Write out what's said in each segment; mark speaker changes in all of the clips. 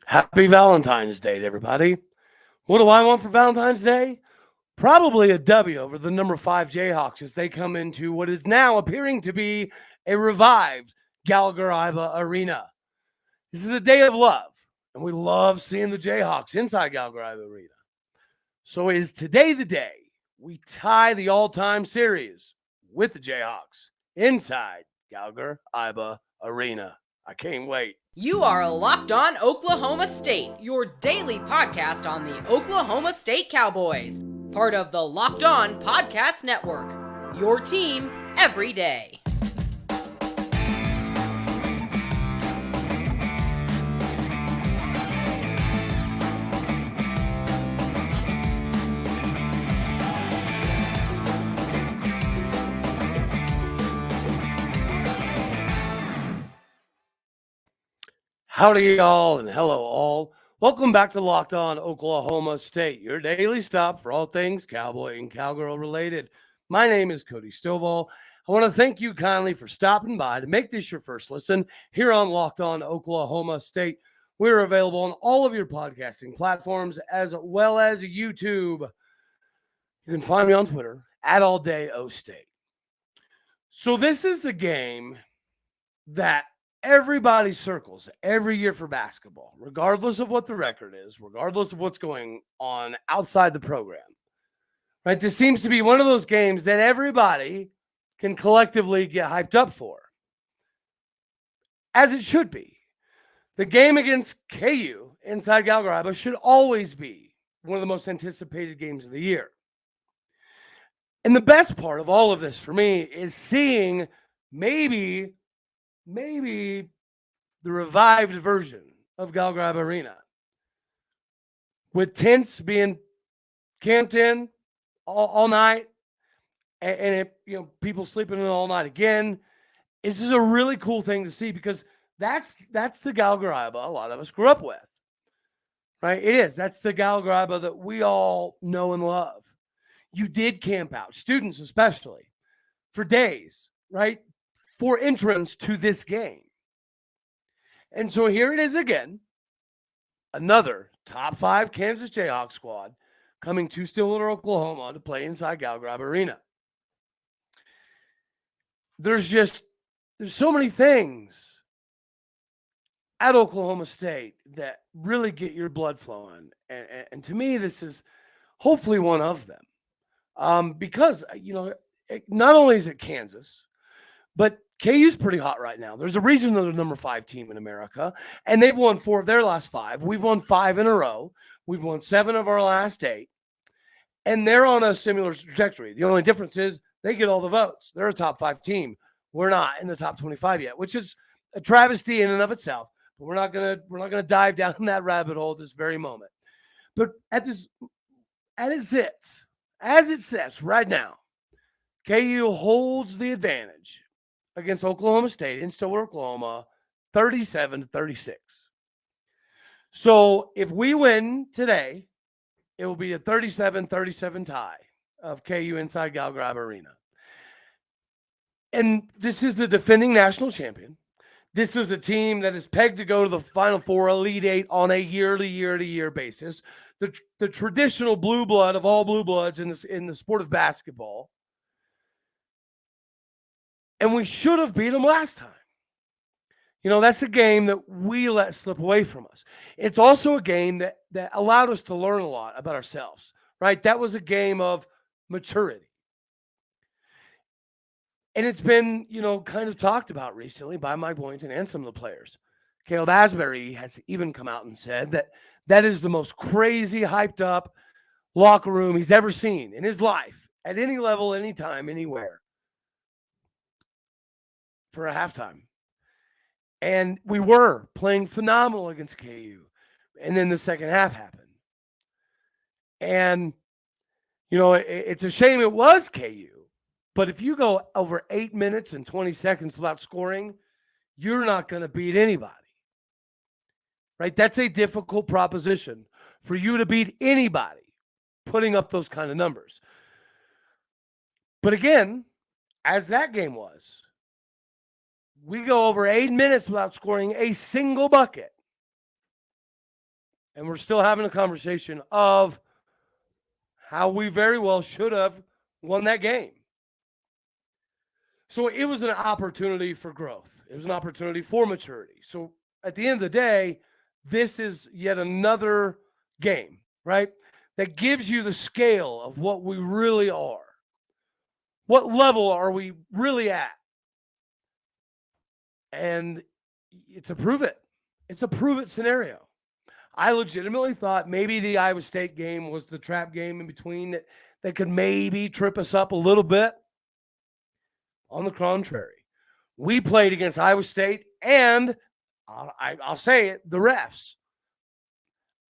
Speaker 1: Happy Valentine's Day, to everybody. What do I want for Valentine's Day? Probably a W over the number 5 Jayhawks as they come into what is now appearing to be a revived Gallagher-Iba Arena. This is a day of love, and we love seeing the Jayhawks inside Gallagher-Iba Arena. So is today the day we tie the all-time series with the Jayhawks inside Gallagher-Iba Arena. I can't wait.
Speaker 2: You are Locked On Oklahoma State, your daily podcast on the Oklahoma State Cowboys, part of the Locked On Podcast Network, your team every day.
Speaker 1: Howdy, y'all, and hello, all. Welcome back to Locked On Oklahoma State, your daily stop for all things Cowboy and Cowgirl related. My name is Cody Stovall. I want to thank you kindly for stopping by to make this your first listen here on Locked On Oklahoma State. We're available on all of your podcasting platforms as well as YouTube. You can find me on Twitter at AllDayOState. So this is the game that everybody circles every year for basketball, regardless of what the record is, regardless of what's going on outside the program. Right? This seems to be one of those games that everybody can collectively get hyped up for, as it should be. The game against KU inside Gallagher-Iba should always be one of the most anticipated games of the year. And the best part of all of this for me is seeing maybe the revived version of Gallagher-Iba Arena, with tents being camped in all night, and people sleeping in all night again. This is a really cool thing to see because that's the Gallagher-Iba a lot of us grew up with, right? It is. That's the Gallagher-Iba that we all know and love. You did camp out, students especially, for days, right? For entrance to this game. And so here it is again, another top 5 Kansas Jayhawks squad coming to Stillwater, Oklahoma to play inside Gallagher-Iba Arena. There's so many things at Oklahoma State that really get your blood flowing. And to me, this is hopefully one of them. Because, not only is it Kansas, but KU's pretty hot right now. There's a reason they're the number 5 team in America, and they've won 4 of their last 5. We've won 5 in a row. We've won 7 of our last 8, and they're on a similar trajectory. The only difference is they get all the votes. They're a top 5 team. We're not in the top 25 yet, which is a travesty in and of itself. But we're not gonna dive down that rabbit hole at this very moment. But as it sits right now, KU holds the advantage against Oklahoma State in Stillwater, Oklahoma, 37-36. So if we win today, it will be a 37-37 tie of KU inside Gallagher-Iba Arena. And this is the defending national champion. This is a team that is pegged to go to the Final Four, Elite Eight on a year-to-year basis. The traditional blue blood of all blue bloods in the sport of basketball. And we should have beat them last time. That's a game that we let slip away from us. It's also a game that allowed us to learn a lot about ourselves, right? That was a game of maturity. And it's been, kind of talked about recently by Mike Boynton and some of the players. Caleb Asbury has even come out and said that is the most crazy, hyped up locker room he's ever seen in his life, at any level, anytime, anywhere, for a halftime. And we were playing phenomenal against KU. And then the second half happened. And, it's a shame it was KU. But if you go over 8 minutes and 20 seconds without scoring, you're not going to beat anybody. Right? That's a difficult proposition for you to beat anybody putting up those kind of numbers. But again, as that game was, we go over 8 minutes without scoring a single bucket. And we're still having a conversation of how we very well should have won that game. So it was an opportunity for growth. It was an opportunity for maturity. So at the end of the day, this is yet another game, right? That gives you the scale of what we really are. What level are we really at? And it's a prove it. It's a prove it scenario. I legitimately thought maybe the Iowa State game was the trap game in between that could maybe trip us up a little bit. On the contrary, we played against Iowa State and I'll say it, the refs.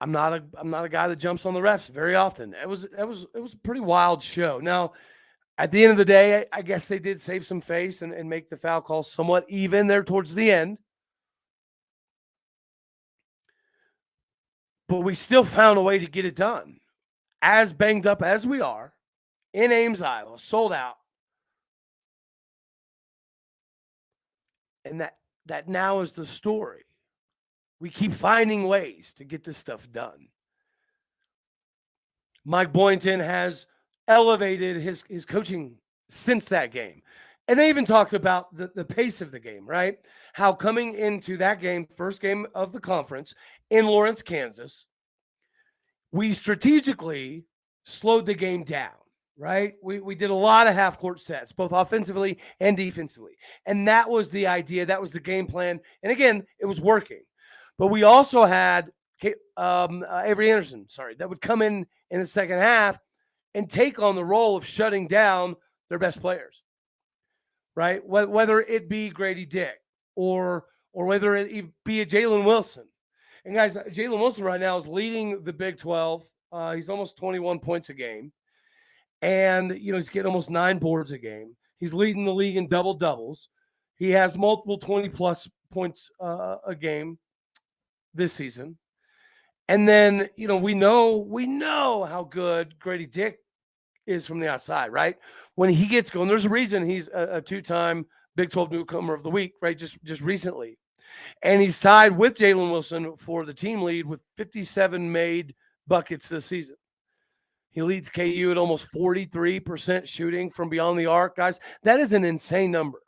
Speaker 1: I'm not a guy that jumps on the refs very often. It was a pretty wild show. Now, at the end of the day, I guess they did save some face and make the foul call somewhat even there towards the end. But we still found a way to get it done. As banged up as we are, in Ames, Iowa, sold out. And that now is the story. We keep finding ways to get this stuff done. Mike Boynton has elevated his coaching since that game. And they even talked about the pace of the game, right? How coming into that game, first game of the conference in Lawrence, Kansas, we strategically slowed the game down, right? We did a lot of half-court sets, both offensively and defensively. And that was the idea. That was the game plan. And again, it was working. But we also had Avery Anderson, that would come in the second half and take on the role of shutting down their best players, right? Whether it be Grady Dick or whether it be a Jalen Wilson. And guys, Jalen Wilson right now is leading the Big 12. He's almost 21 points a game. And, he's getting almost 9 boards a game. He's leading the league in double-doubles. He has multiple 20-plus points a game this season. And then, we know how good Grady Dick is from the outside, right? When he gets going, there's a reason he's a 2-time Big 12 Newcomer of the Week, right? Just recently. And he's tied with Jalen Wilson for the team lead with 57 made buckets this season. He leads KU at almost 43% shooting from beyond the arc, guys. That is an insane number.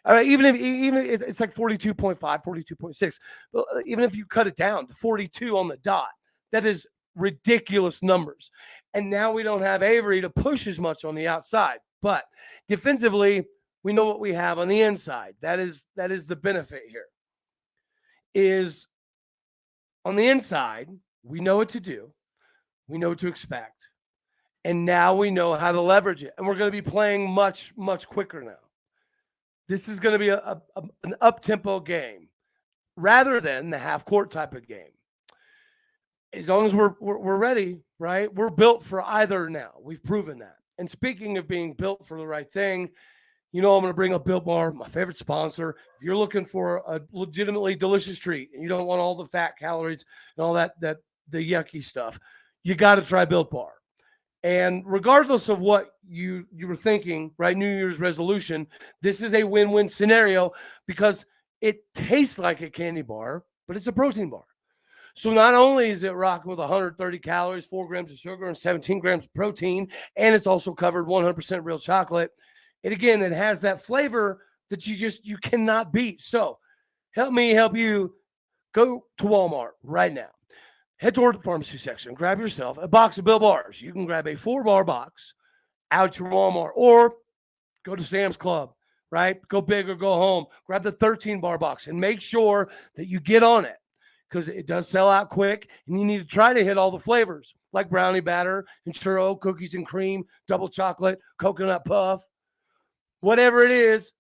Speaker 1: Even if it's like 42.5, 42.6, but even if you cut it down to 42 on the dot, that is ridiculous numbers. And now we don't have Avery to push as much on the outside. But defensively, we know what we have on the inside. That is the benefit here. Is on the inside, we know what to do. We know what to expect. And now we know how to leverage it. And we're going to be playing much, much quicker now. This is going to be an up-tempo game rather than the half-court type of game. As long as we're ready, right? We're built for either now. We've proven that. And speaking of being built for the right thing, I'm going to bring up Built Bar, my favorite sponsor. If you're looking for a legitimately delicious treat and you don't want all the fat calories and all that the yucky stuff, you got to try Built Bar. And regardless of what you were thinking, right, New Year's resolution, this is a win-win scenario because it tastes like a candy bar, but it's a protein bar. So not only is it rocking with 130 calories, 4 grams of sugar, and 17 grams of protein, and it's also covered 100% real chocolate, it has that flavor that you cannot beat. So help me help you. Go to Walmart right now. Head toward the pharmacy section. Grab yourself a box of Built Bars. You can grab a 4-bar box out your Walmart or go to Sam's Club, right? Go big or go home. Grab the 13-bar box and make sure that you get on it because it does sell out quick and you need to try to hit all the flavors like brownie batter and churro, cookies and cream, double chocolate, coconut puff. Whatever it is,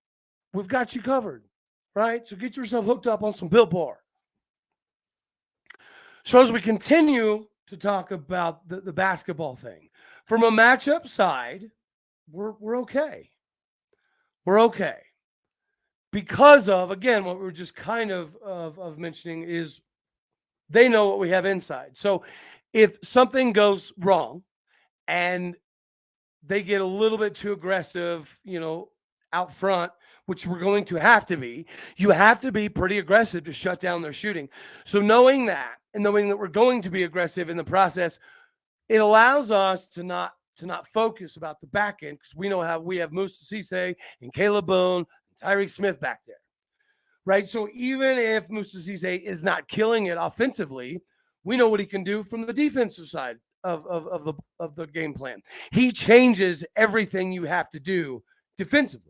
Speaker 1: we've got you covered, right? So get yourself hooked up on some Built Bar. So as we continue to talk about the basketball thing, from a matchup side, we're okay. We're okay. Because of, again, what we were just kind of mentioning is they know what we have inside. So if something goes wrong and they get a little bit too aggressive, out front, which we're going to have to be, you have to be pretty aggressive to shut down their shooting. So knowing that and knowing that we're going to be aggressive in the process, it allows us to not focus about the back end, because we know how we have Musa Cisse and Caleb Boone and Tyreek Smith back there, right? So even if Musa Cisse is not killing it offensively, we know what he can do from the defensive side of the game plan. He changes everything you have to do defensively.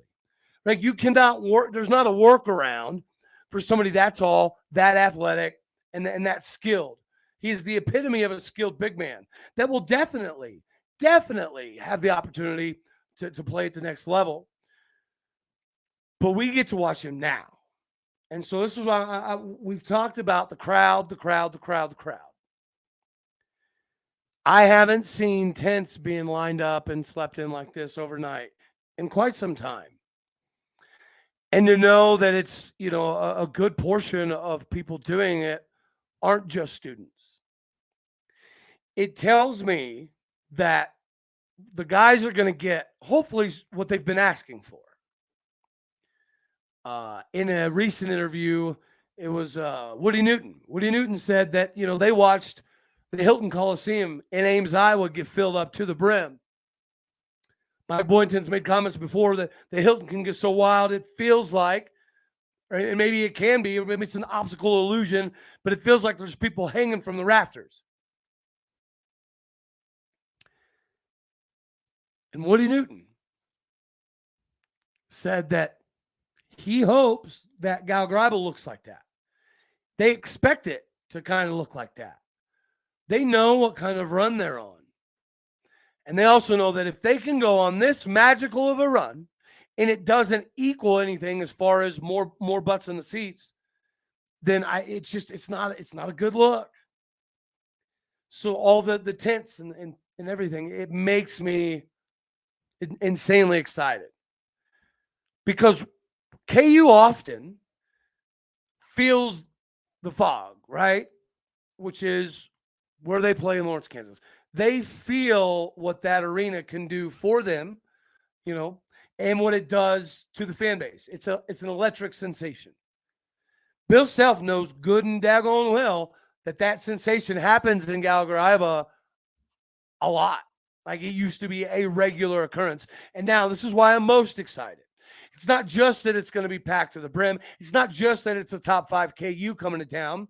Speaker 1: Right? You cannot work. There's not a workaround for somebody that tall, that athletic, and that skilled. He is the epitome of a skilled big man that will definitely have the opportunity to play at the next level. But we get to watch him now. And so this is why we've talked about the crowd. I haven't seen tents being lined up and slept in like this overnight in quite some time. And to know that it's, a good portion of people doing it aren't just students. It tells me that the guys are going to get, hopefully, what they've been asking for. In a recent interview, it was Woody Newton. Woody Newton said that, they watched the Hilton Coliseum in Ames, Iowa get filled up to the brim. Mike Boynton's made comments before that the Hilton can get so wild it feels like, and maybe it can be, or maybe it's an optical illusion, but it feels like there's people hanging from the rafters. And Woody Newton said that he hopes that Gallagher-Iba looks like that. They expect it to kind of look like that. They know what kind of run they're on. And they also know that if they can go on this magical of a run and it doesn't equal anything as far as more butts in the seats, then it's not a good look. So all the tents and everything, it makes me insanely excited, because KU often feels the fog, right? Which is where they play in Lawrence, Kansas. They feel what that arena can do for them, and what it does to the fan base. It's an electric sensation. Bill Self knows good and daggone well that sensation happens in Gallagher-Iba a lot. Like it used to be a regular occurrence. And now this is why I'm most excited. It's not just that it's going to be packed to the brim. It's not just that it's a top 5 KU coming to town.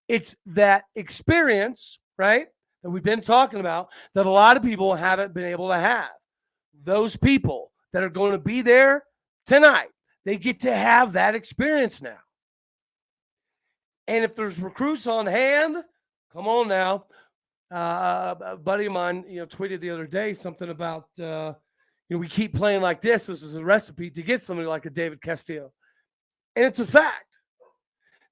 Speaker 1: It's that experience, right, that we've been talking about that a lot of people haven't been able to have. Those people that are going to be there tonight, they get to have that experience now. And if there's recruits on hand, come on now. A buddy of mine, tweeted the other day something about, we keep playing like this. This is a recipe to get somebody like a David Castillo. And it's a fact.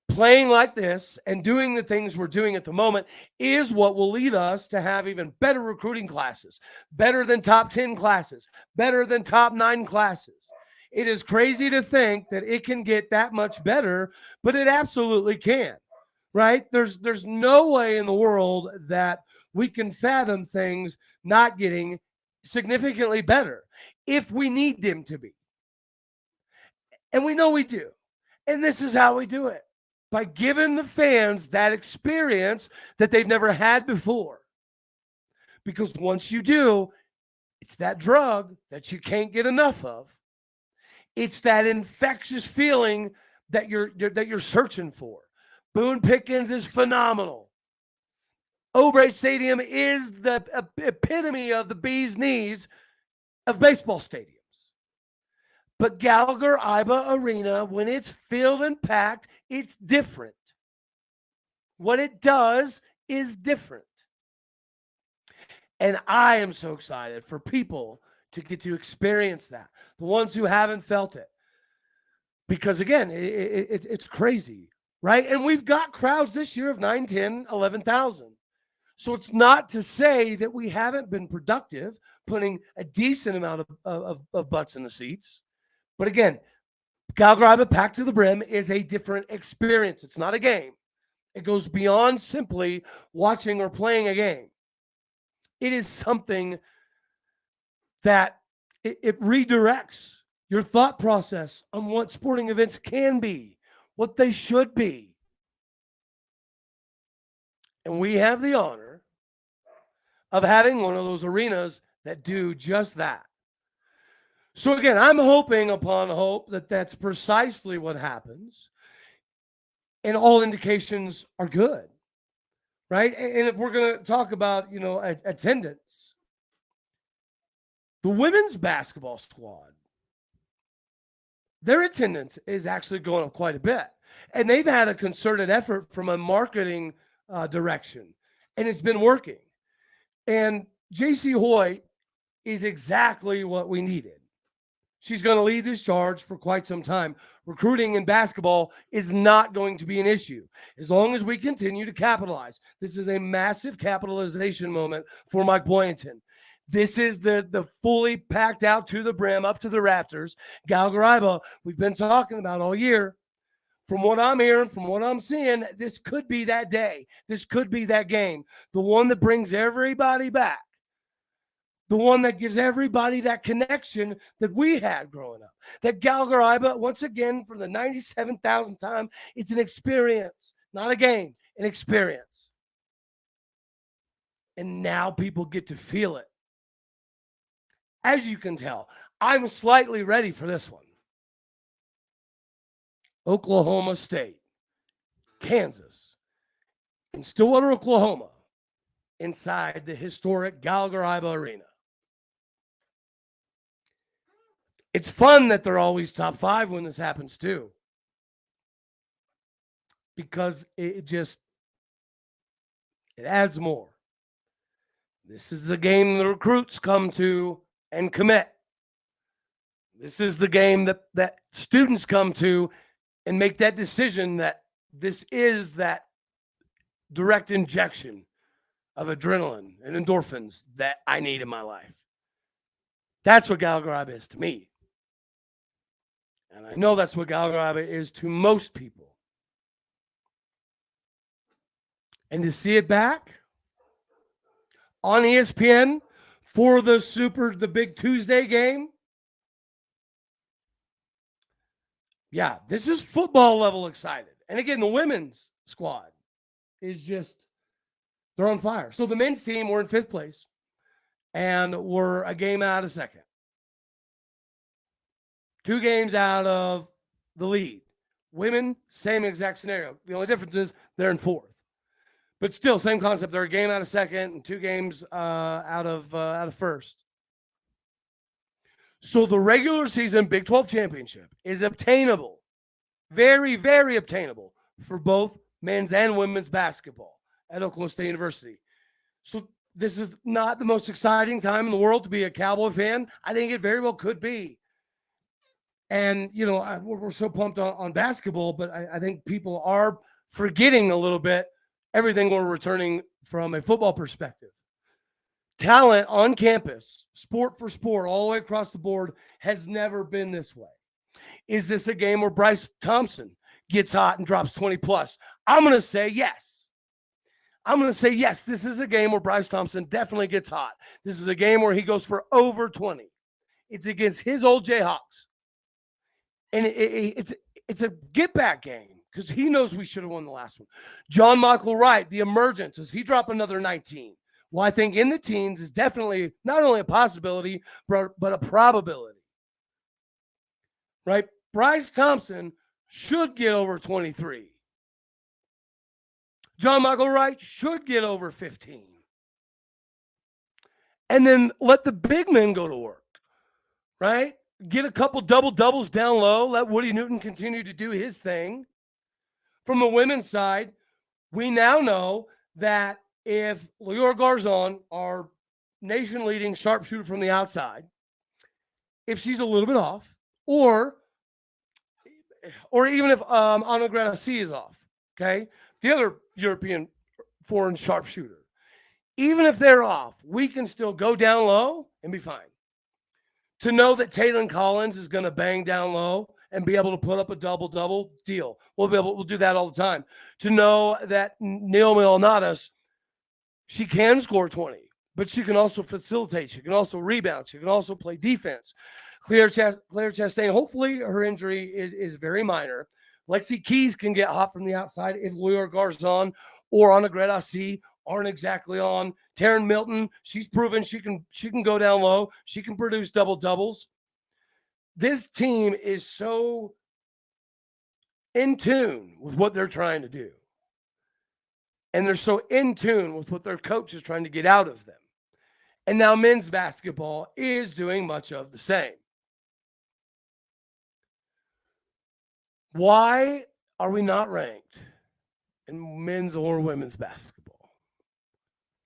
Speaker 1: Playing like this and doing the things we're doing at the moment is what will lead us to have even better recruiting classes, better than top 10 classes, better than top 9 classes. It is crazy to think that it can get that much better, but it absolutely can, right? There's no way in the world that we can fathom things not getting significantly better if we need them to be. And we know we do. And this is how we do it. By giving the fans that experience that they've never had before. Because once you do, it's that drug that you can't get enough of. It's that infectious feeling that you're searching for. Boone Pickens is phenomenal. O'Brien Stadium is the epitome of the bee's knees of baseball stadiums. But Gallagher-Iba Arena, when it's filled and packed, it's different. What it does is different. And I am so excited for people to get to experience that, the ones who haven't felt it. Because, again, it's crazy, right? And we've got crowds this year of 9, 10, 11,000. So it's not to say that we haven't been productive, putting a decent amount of butts in the seats. But again, Gallagher-Iba packed to the brim is a different experience. It's not a game. It goes beyond simply watching or playing a game. It is something that it redirects your thought process on what sporting events can be, what they should be. And we have the honor of having one of those arenas that do just that. So again, I'm hoping upon hope that that's precisely what happens. And all indications are good, right? And if we're going to talk about, attendance, the women's basketball squad, their attendance is actually going up quite a bit. And they've had a concerted effort from a marketing direction, and it's been working. And JC Hoy is exactly what we needed. She's going to lead this charge for quite some time. Recruiting in basketball is not going to be an issue as long as we continue to capitalize. This is a massive capitalization moment for Mike Boynton. This is the fully packed out to the brim, up to the rafters. Gallagher-Iba, we've been talking about all year. From what I'm hearing, from what I'm seeing, this could be that day. This could be that game. The one that brings everybody back. The one that gives everybody that connection that we had growing up. That Gallagher-Iba, once again, for the 97,000th time, it's an experience, not a game, an experience. And now people get to feel it. As you can tell, I'm slightly ready for this one. Oklahoma State, Kansas, and Stillwater, Oklahoma, inside the historic Gallagher-Iba Arena. It's fun that they're always top 5 when this happens too, because it adds more. This is the game the recruits come to and commit. This is the game that students come to and make that decision that this is that direct injection of adrenaline and endorphins that I need in my life. That's what Gallagher-Iba is to me. And I know that's what Gallagher-Iba is to most people. And to see it back on ESPN for the big Tuesday game. Yeah, this is football level excited. And again, the women's squad is they're on fire. So the men's team, we're in 5th place and we're a game out of 2nd. 2 games out of the lead. Women, same exact scenario. The only difference is they're in 4th. But still, same concept. They're a game out of 2nd and 2 games out of 1st. So the regular season Big 12 championship is obtainable, very, very obtainable for both men's and women's basketball at Oklahoma State University. So this is not the most exciting time in the world to be a Cowboy fan. I think it very well could be. And, we're so pumped on basketball, but I think people are forgetting a little bit everything we're returning from a football perspective. Talent on campus, sport for sport, all the way across the board, has never been this way. Is this a game where Bryce Thompson gets hot and drops 20 plus? I'm going to say yes. This is a game where Bryce Thompson definitely gets hot. This is a game where he goes for over 20. It's against his old Jayhawks. And it's a get-back game because he knows we should have won the last one. John Michael Wright, the emergence, does he drop another 19? Well, I think in the teens is definitely not only a possibility, but a probability. Right? Bryce Thompson should get over 23. John Michael Wright should get over 15. And then let the big men go to work. Right? Get a couple double-doubles down low. Let Woody Newton continue to do his thing. From the women's side, we now know that if Leora Garzon, our nation-leading sharpshooter from the outside, if she's a little bit off, or even if Ana Granassi is off, okay, the other European foreign sharpshooter, even if they're off, we can still go down low and be fine. To know that Taylor Collins is going to bang down low and be able to put up a double-double, deal. We'll do that all the time. To know that Naomi Alnadas, she can score 20, but she can also facilitate. She can also rebound. She can also play defense. Claire Chastain, hopefully her injury is very minor. Lexi Keys can get hot from the outside if Loyer Garzon or Anna Gredassi aren't exactly on. Taryn Milton, she's proven she can go down low. She can produce double doubles. This team is so in tune with what they're trying to do. And they're so in tune with what their coach is trying to get out of them. And now men's basketball is doing much of the same. Why are we not ranked in men's or women's basketball?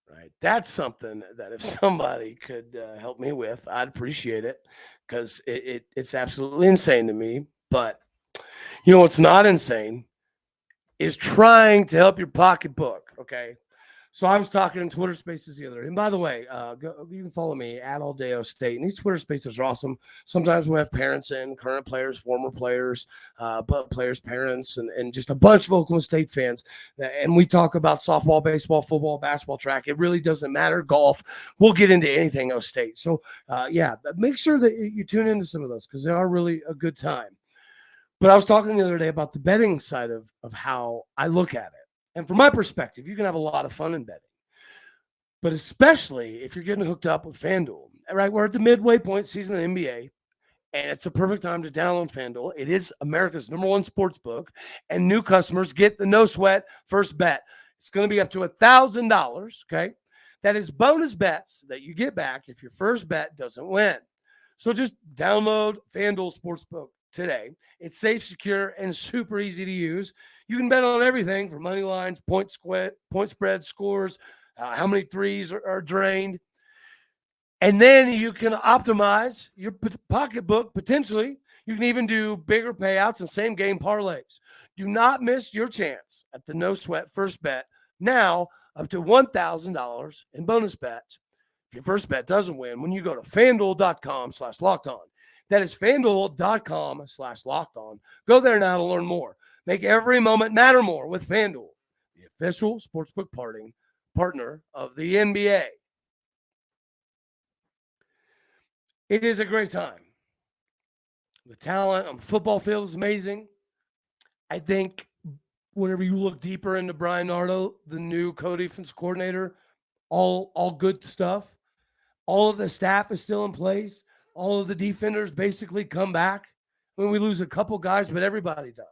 Speaker 1: Right? That's something that if somebody could help me with, I'd appreciate it, because it's absolutely insane to me. But you know what's not insane is trying to help your pocketbook, okay? So I was talking in Twitter Spaces the other day. And by the way, you can follow me at All Day O State. And these Twitter Spaces are awesome. Sometimes we have parents in, current players, former players, but players' parents, and just a bunch of Oklahoma State fans. And we talk about softball, baseball, football, basketball, track. It really doesn't matter. Golf. We'll get into anything O State. So, make sure that you tune into some of those, because they are really a good time. But I was talking the other day about the betting side of how I look at it. And from my perspective, you can have a lot of fun in betting. But especially if you're getting hooked up with FanDuel, right? We're at the midway point season of the NBA, and it's a perfect time to download FanDuel. It is America's #1 sports book, and new customers get the no sweat first bet. It's going to be up to $1,000, okay? That is bonus bets that you get back if your first bet doesn't win. So just download FanDuel Sportsbook today. It's safe, secure, and super easy to use. You can bet on everything from money lines, point spread, scores, how many threes are drained. And then you can optimize your pocketbook potentially. You can even do bigger payouts and same game parlays. Do not miss your chance at the no sweat first bet. Now up to $1,000 in bonus bets if your first bet doesn't win when you go to FanDuel.com/lockedon. That is FanDuel.com/lockedon. Go there now to learn more. Make every moment matter more with FanDuel, the official sportsbook partner of the NBA. It is a great time. The talent on the football field is amazing. I think whenever you look deeper into Brian Nardo, the new co-defense coordinator, all good stuff. All of the staff is still in place. All of the defenders basically come back. I mean, we lose a couple guys, but everybody does.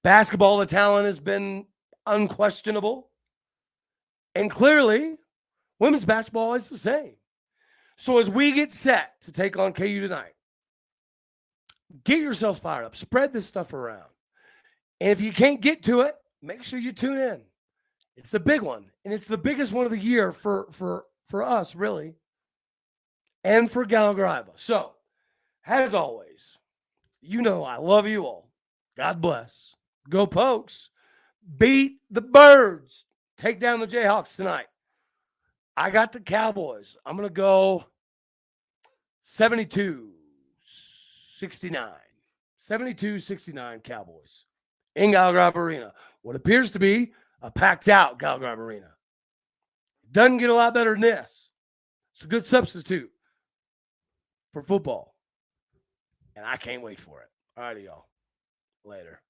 Speaker 1: Basketball, the talent has been unquestionable. And clearly, women's basketball is the same. So as we get set to take on KU tonight, get yourselves fired up. Spread this stuff around. And if you can't get to it, make sure you tune in. It's a big one. And it's the biggest one of the year for us, really. And for Gallagher-Iba. So, as always, you know I love you all. God bless. Go Pokes. Beat the Birds. Take down the Jayhawks tonight. I got the Cowboys. I'm going to go 72-69. 72-69 Cowboys in Gallagher-Iba Arena. What appears to be a packed out Gallagher-Iba Arena. Doesn't get a lot better than this. It's a good substitute for football. And I can't wait for it. All righty, y'all. Later.